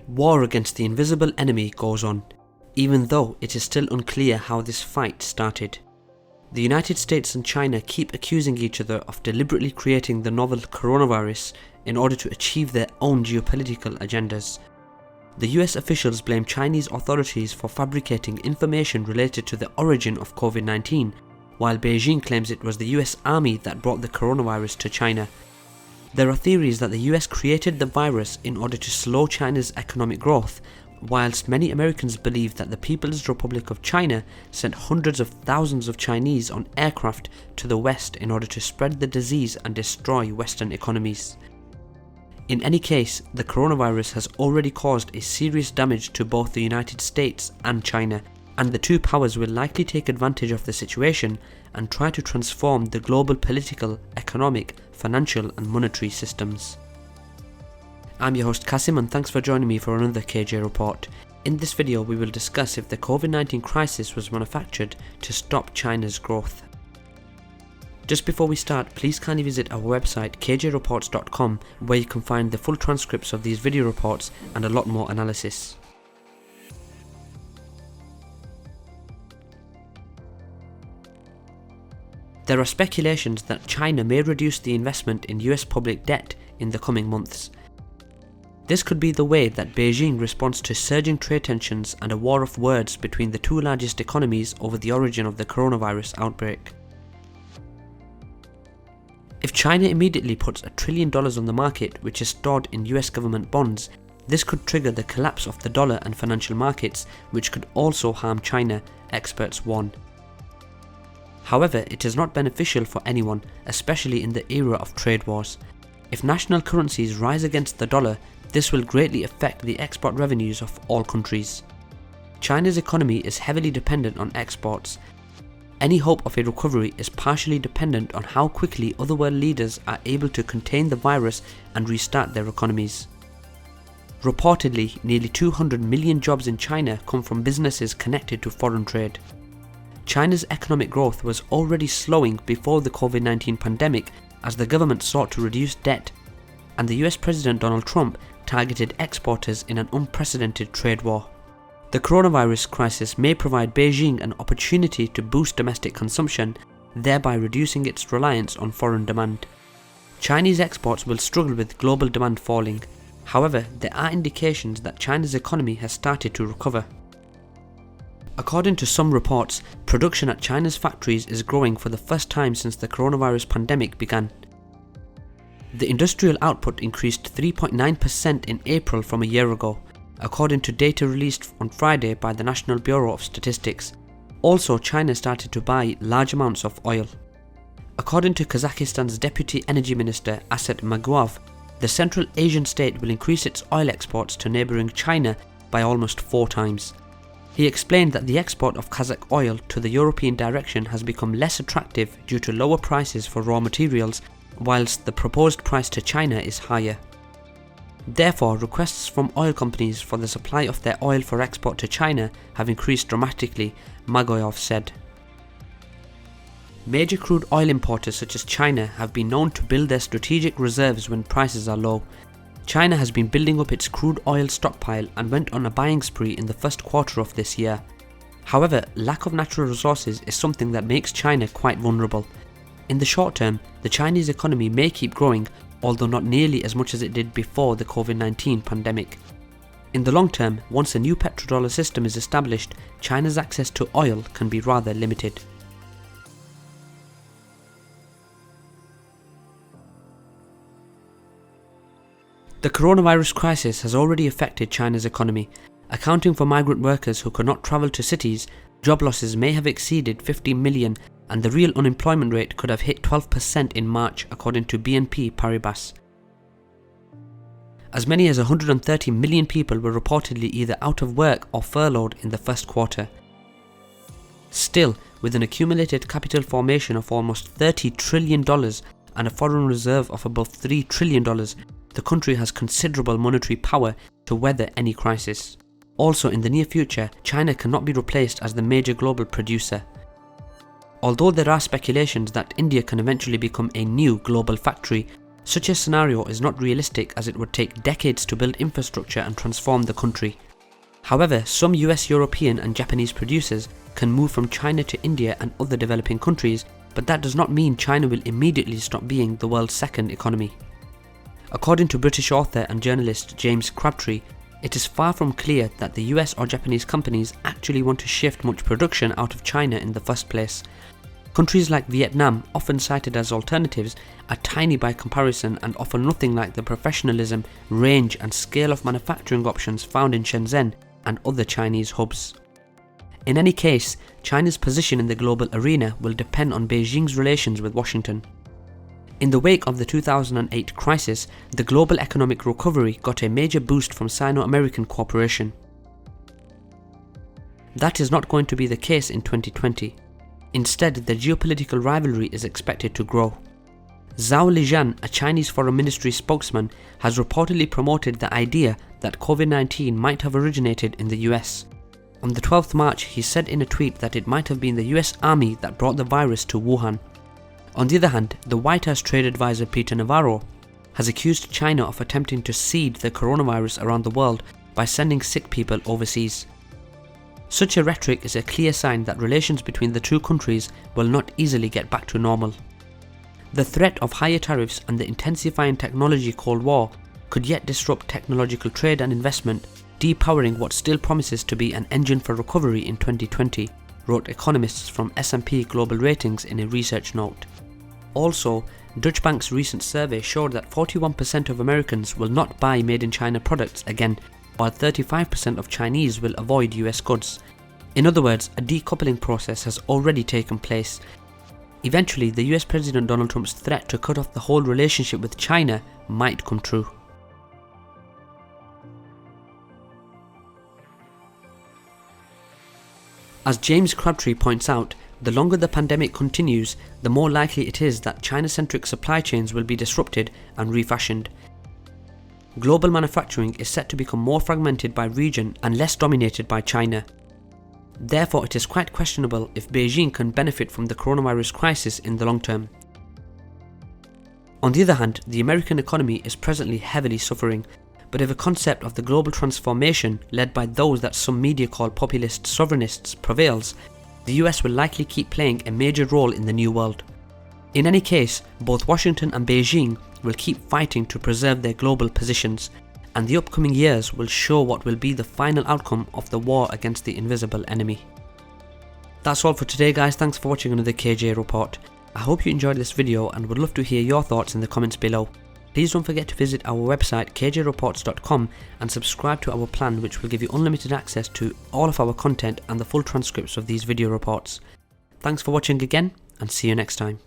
War against the invisible enemy goes on, even though it is still unclear how this fight started. The United States and China keep accusing each other of deliberately creating the novel coronavirus in order to achieve their own geopolitical agendas. The US officials blame Chinese authorities for fabricating information related to the origin of COVID-19, while Beijing claims it was the US Army that brought the coronavirus to China. There are theories that the US created the virus in order to slow China's economic growth, whilst many Americans believe that the People's Republic of China sent hundreds of thousands of Chinese on aircraft to the West in order to spread the disease and destroy Western economies. In any case, the coronavirus has already caused a serious damage to both the United States and China, and the two powers will likely take advantage of the situation and try to transform the global political, economic, financial and monetary systems. I'm your host Kasim, and thanks for joining me for another KJ report. In this video we will discuss if the COVID-19 crisis was manufactured to stop China's growth. Just before we start, please kindly visit our website kjreports.com, where you can find the full transcripts of these video reports and a lot more analysis. There are speculations that China may reduce the investment in US public debt in the coming months. This could be the way that Beijing responds to surging trade tensions and a war of words between the two largest economies over the origin of the coronavirus outbreak. If China immediately puts $1 trillion on the market, which is stored in US government bonds, this could trigger the collapse of the dollar and financial markets, which could also harm China, experts warn. However, it is not beneficial for anyone, especially in the era of trade wars. If national currencies rise against the dollar, this will greatly affect the export revenues of all countries. China's economy is heavily dependent on exports. Any hope of a recovery is partially dependent on how quickly other world leaders are able to contain the virus and restart their economies. Reportedly, nearly 200 million jobs in China come from businesses connected to foreign trade. China's economic growth was already slowing before the COVID-19 pandemic as the government sought to reduce debt, and the US President Donald Trump targeted exporters in an unprecedented trade war. The coronavirus crisis may provide Beijing an opportunity to boost domestic consumption, thereby reducing its reliance on foreign demand. Chinese exports will struggle with global demand falling. However, there are indications that China's economy has started to recover. According to some reports, production at China's factories is growing for the first time since the coronavirus pandemic began. The industrial output increased 3.9% in April from a year ago, according to data released on Friday by the National Bureau of Statistics. Also, China started to buy large amounts of oil. According to Kazakhstan's Deputy Energy Minister Asad Maguov, the Central Asian state will increase its oil exports to neighbouring China by almost 4 times. He explained that the export of Kazakh oil to the European direction has become less attractive due to lower prices for raw materials, whilst the proposed price to China is higher. Therefore, requests from oil companies for the supply of their oil for export to China have increased dramatically, Magoyov said. Major crude oil importers such as China have been known to build their strategic reserves when prices are low. China has been building up its crude oil stockpile and went on a buying spree in the first quarter of this year. However, lack of natural resources is something that makes China quite vulnerable. In the short term, the Chinese economy may keep growing, although not nearly as much as it did before the COVID-19 pandemic. In the long term, once a new petrodollar system is established, China's access to oil can be rather limited. The coronavirus crisis has already affected China's economy. Accounting for migrant workers who could not travel to cities, job losses may have exceeded 50 million, and the real unemployment rate could have hit 12% in March, according to BNP Paribas. As many as 130 million people were reportedly either out of work or furloughed in the first quarter. Still, with an accumulated capital formation of almost $30 trillion and a foreign reserve of above $3 trillion, the country has considerable monetary power to weather any crisis. Also, in the near future, China cannot be replaced as the major global producer. Although there are speculations that India can eventually become a new global factory, Such a scenario is not realistic as it would take decades to build infrastructure and transform the country. However, some US, European and Japanese producers can move from China to India and other developing countries, but that does not mean China will immediately stop being the world's second economy. According to British author and journalist James Crabtree, it is far from clear that the US or Japanese companies actually want to shift much production out of China in the first place. Countries like Vietnam, often cited as alternatives, are tiny by comparison and offer nothing like the professionalism, range and scale of manufacturing options found in Shenzhen and other Chinese hubs. In any case, China's position in the global arena will depend on Beijing's relations with Washington. In the wake of the 2008 crisis, the global economic recovery got a major boost from Sino-American cooperation. That is not going to be the case in 2020. Instead, the geopolitical rivalry is expected to grow. Zhao Lijian, a Chinese Foreign Ministry spokesman, has reportedly promoted the idea that COVID-19 might have originated in the US. On the 12th March, he said in a tweet that it might have been the US Army that brought the virus to Wuhan. On the other hand, the White House trade advisor Peter Navarro has accused China of attempting to seed the coronavirus around the world by sending sick people overseas. Such a rhetoric is a clear sign that relations between the two countries will not easily get back to normal. The threat of higher tariffs and the intensifying technology Cold War could yet disrupt technological trade and investment, depowering what still promises to be an engine for recovery in 2020, wrote economists from S&P Global Ratings in a research note. Also, Deutsche Bank's recent survey showed that 41% of Americans will not buy made-in-China products again, while 35% of Chinese will avoid US goods. In other words, a decoupling process has already taken place. Eventually, the US President Donald Trump's threat to cut off the whole relationship with China might come true. As James Crabtree points out, the longer the pandemic continues, the more likely it is that China-centric supply chains will be disrupted and refashioned. Global manufacturing is set to become more fragmented by region and less dominated by China. Therefore, it is quite questionable if Beijing can benefit from the coronavirus crisis in the long term. On the other hand, the American economy is presently heavily suffering, but if a concept of the global transformation led by those that some media call populist sovereignists prevails, the US will likely keep playing a major role in the new world. In any case, both Washington and Beijing will keep fighting to preserve their global positions, and the upcoming years will show what will be the final outcome of the war against the invisible enemy. That's all for today guys, thanks for watching another KJ Report. I hope you enjoyed this video and would love to hear your thoughts in the comments below. Please don't forget to visit our website kjreports.com and subscribe to our plan, which will give you unlimited access to all of our content and the full transcripts of these video reports. Thanks for watching again, and see you next time.